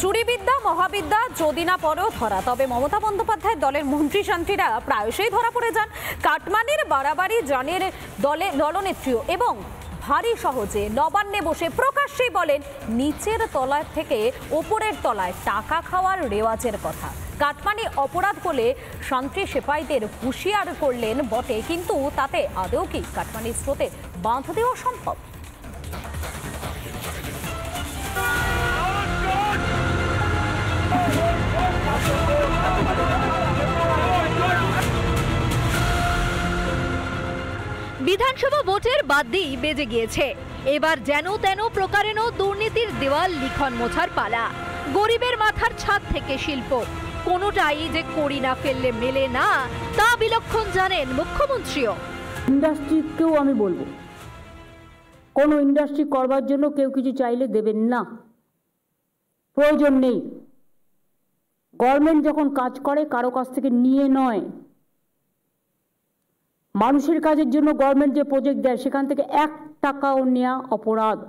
চুরিবিদ্যা মহাবিদ্যা যদি না পরেও ধরা, তবে মমতা বন্দ্যোপাধ্যায় দলের মন্ত্রী শান্তিরা প্রায়শই ধরা পড়ে যান। কাটমানির বাড়াবাড়ি জানের দলনেত্রীও এবং ভারী সহজে নবান্নে বসে প্রকাশ্যেই বলেন নিচের তলায় থেকে ওপরের তলায় টাকা খাওয়ার রেওয়াজের কথা। কাটমানি অপরাধ বলে শান্তি সেপাইদের হুঁশিয়ার করলেন বটে, কিন্তু তাতে আদৌ কি কাটমানির স্রোতে বাঁধ দেওয়া সম্ভব? বিধানসভা ভোটের বাদ্যি বেজে গিয়েছে। এবার যেন তেন প্রকারেণ দুর্নীতির দেওয়াল লিখন মোছার পালা। গরিবের মাথার ছাদ থেকে শিল্প, কোনোটাই যে করি না ফেললে মেলে না, তা বিলক্ষণ জানেন মুখ্যমন্ত্রীও। ইন্ডাস্ট্রিকেও আমি বলবো, কোনো ইন্ডাস্ট্রি করবার জন্য কেউ কিছু চাইলে দেবেন না, প্রয়োজন নেই। গভর্নমেন্ট যখন কাজ করে কারো কাছ থেকে নিয়ে নয়, মানুষের কাজের জন্য গভর্নমেন্ট যে প্রজেক্ট দেয় সেখান থেকে 1 টাকাও নেওয়া অপরাধ।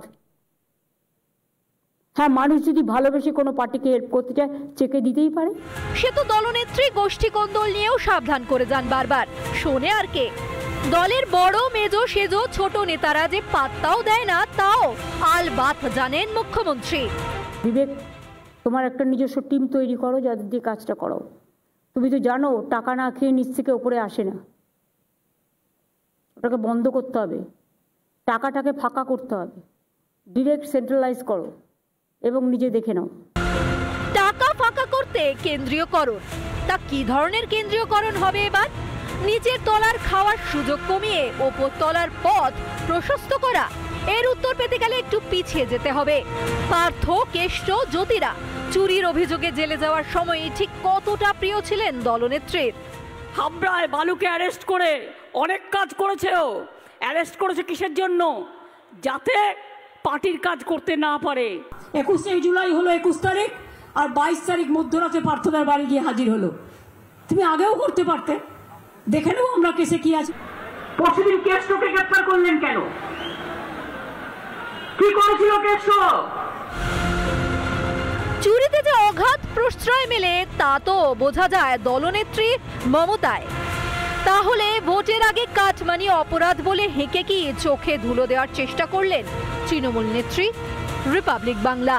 হ্যাঁ, মানুষ যদি ভালোবেসে কোনো পার্টিকে হেল্প করতে চায় চেকে দিতেই পারে। সে তো দলনেত্রী গোষ্ঠী কোন্দল নিয়েও সাবধান করে যান বারবার। শোনে আর কে? দলের বড় মেজো সেজো ছোট নেতারা যে পাত্তাও দেয় না, তাও আলবাত জানেন মুখ্যমন্ত্রী। বিবেক, তোমার একটা নিজস্ব টিম তৈরি করো, যাদের দিয়ে কাজটা করো। তুমি তো জানো টাকা না খেয়ে নিচ থেকে ওপরে আসে না, ওটাকে বন্ধ করতে হবে, টাকাটাকে ফাঁকা করতে হবে, ডিরেক্ট সেন্ট্রালাইজ করো এবং নিজে দেখে নাও। টাকা ফাঁকা করতে কেন্দ্রীয়করণ, তা কি ধরনের কেন্দ্রীয়করণ হবে এবার? নিচের তলার খাওয়ার সুযোগ কমিয়ে ওপর তলার পথ প্রশস্ত করা? এর উত্তর পেতে গেলে একটু পিছিয়ে যেতে হবে। পার্থ, কেষ্ট, জ্যোতিরা চুরির অভিযোগে জেলে যাওয়ার সময় ঠিক কতটা প্রিয় ছিলেন দলনেত্রীর। হাবড়ায় বালুকে অ্যারেস্ট করে অনেক কাজ করেছে। ও অ্যারেস্ট করেছে কিসের জন্য? যাতে পার্টির কাজ করতে না পারে। 21 জুলাই হলো 21 তারিখ, আর 22 তারিখ মধ্যরাতে পার্থদার বাড়ি গিয়ে হাজির হলো। তুমি আগেও করতে পারতে, দেখে নেবো আমরা কেসে কি আছে। পরশুদিন কেষ্টকে গ্রেফতার করলেন কেন? কি করেছিল কেষ্ট? চুরিতে যে অগাধ প্রশ্রয় মেলে তা তো বোঝা যায় দলনেত্রী মমতায়। তাহলে ভোটের আগে কাটমানি অপরাধ বলে হেঁকে কি চোখে ধুলো দেওয়ার চেষ্টা করলেন তৃণমূল নেত্রী? রিপাবলিক বাংলা।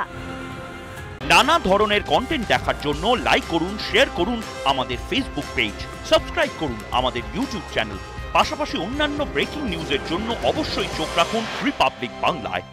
নানা ধরনের কন্টেন্ট দেখার জন্য লাইক করুন, শেয়ার করুন আমাদের ফেসবুক পেজ, সাবস্ক্রাইব করুন আমাদের ইউটিউব চ্যানেল। পাশাপাশি অন্যান্য ব্রেকিং নিউজের জন্য অবশ্যই চোখ রাখুন রিপাবলিক বাংলায়।